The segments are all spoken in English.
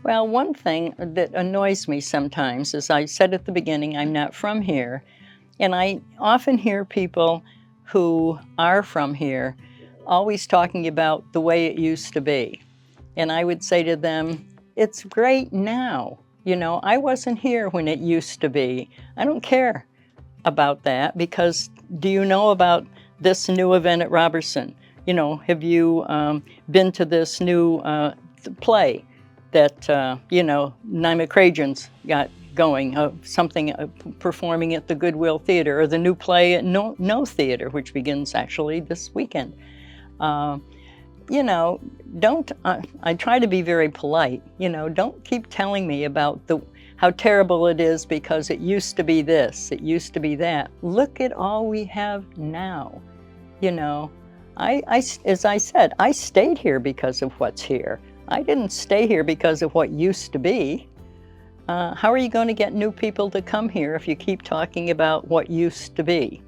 Well, one thing that annoys me sometimes, as I said at the beginning, I'm not from here, and I often hear people who are from here always talking about the way it used to be. And I would say to them, it's great now. I wasn't here when it used to be. I don't care about that because do you know about this new event at Robertson? Have you been to this new play that, Nima Crajan's got going, something performing at the Goodwill Theater, or the new play at No Theater, which begins actually this weekend? Uh, you know, don't, I try to be very polite, don't keep telling me about how terrible it is because it used to be this, it used to be that. Look at all we have now. You know, as I said, I stayed here because of what's here. I didn't stay here because of what used to be. How are you going to get new people to come here if you keep talking about what used to be?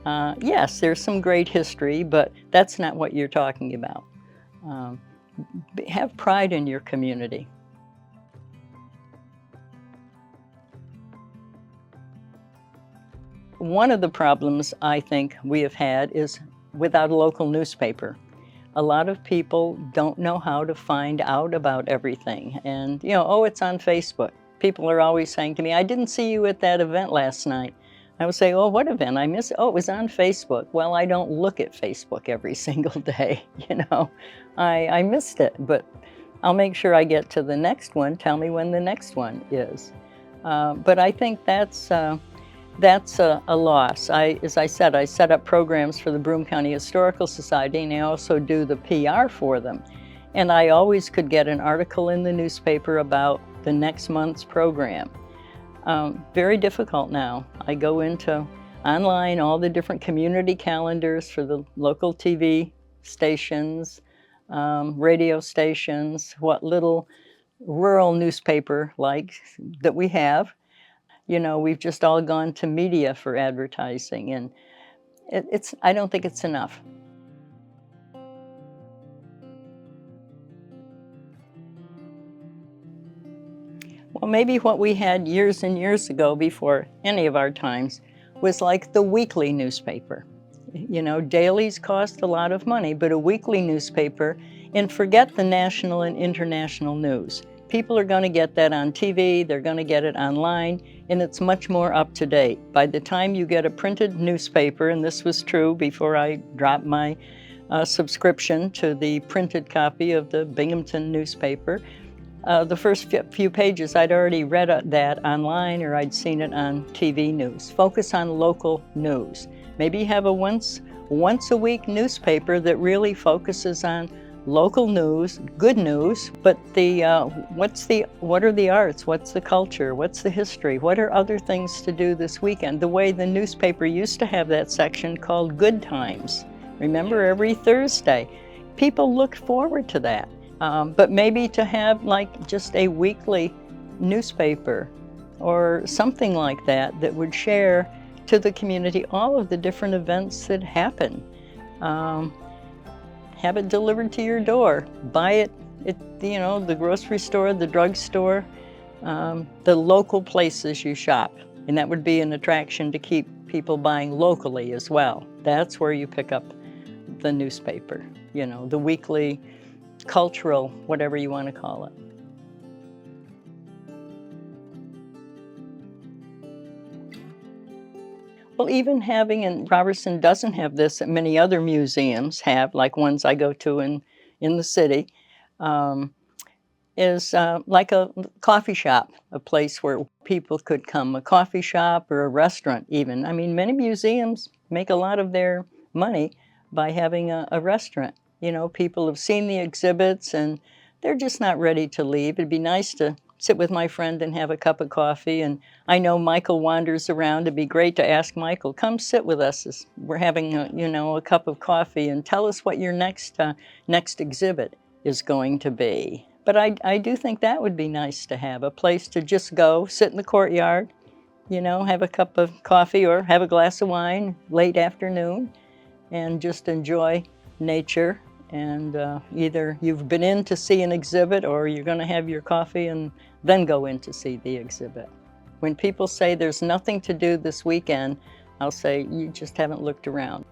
Yes, there's some great history, but that's not what you're talking about. Um, have pride in your community. One of the problems I think we have had is without a local newspaper. A lot of people don't know how to find out about everything. And, oh, it's on Facebook. People are always saying to me, I didn't see you at that event last night. I would say, oh, what event? I missed it. Oh, it was on Facebook. Well, I don't look at Facebook every single day, I missed it, but I'll make sure I get to the next one. Tell me when the next one is. But I think that's a loss. As I said, I set up programs for the Broome County Historical Society, and I also do the PR for them. And I always could get an article in the newspaper about the next month's program. Very difficult now. I go into online, all the different community calendars for the local TV stations, radio stations, what little rural newspaper that we have. We've just all gone to media for advertising, and I don't think it's enough. Well, maybe what we had years and years ago before any of our times was like the weekly newspaper. Dailies cost a lot of money, but a weekly newspaper, and forget the national and international news. People are going to get that on TV, they're going to get it online, and it's much more up to date. By the time you get a printed newspaper, and this was true before I dropped my subscription to the printed copy of the Binghamton newspaper, the first few pages, I'd already read that online or I'd seen it on TV news. Focus on local news. Maybe have a once a week newspaper that really focuses on local news, good news, but what are the arts? What's the culture? What's the history? What are other things to do this weekend? The way the newspaper used to have that section called Good Times. Remember, every Thursday. People looked forward to that. But maybe to have just a weekly newspaper or something like that that would share to the community all of the different events that happen. Have it delivered to your door. Buy it at the grocery store, the drugstore, the local places you shop. And that would be an attraction to keep people buying locally as well. That's where you pick up the newspaper, the weekly cultural, whatever you want to call it. Well, even and Robertson doesn't have this that many other museums have, like ones I go to in the city, is like a coffee shop, a place where people could come, a coffee shop or a restaurant even. I mean, many museums make a lot of their money by having a restaurant. People have seen the exhibits and they're just not ready to leave. It'd be nice to sit with my friend and have a cup of coffee. And I know Michael wanders around. It'd be great to ask Michael, come sit with us as we're having a cup of coffee and tell us what your next exhibit is going to be. But I do think that would be nice to have, a place to just go, sit in the courtyard, have a cup of coffee or have a glass of wine late afternoon and just enjoy nature And either you've been in to see an exhibit or you're going to have your coffee and then go in to see the exhibit. When people say there's nothing to do this weekend, I'll say you just haven't looked around.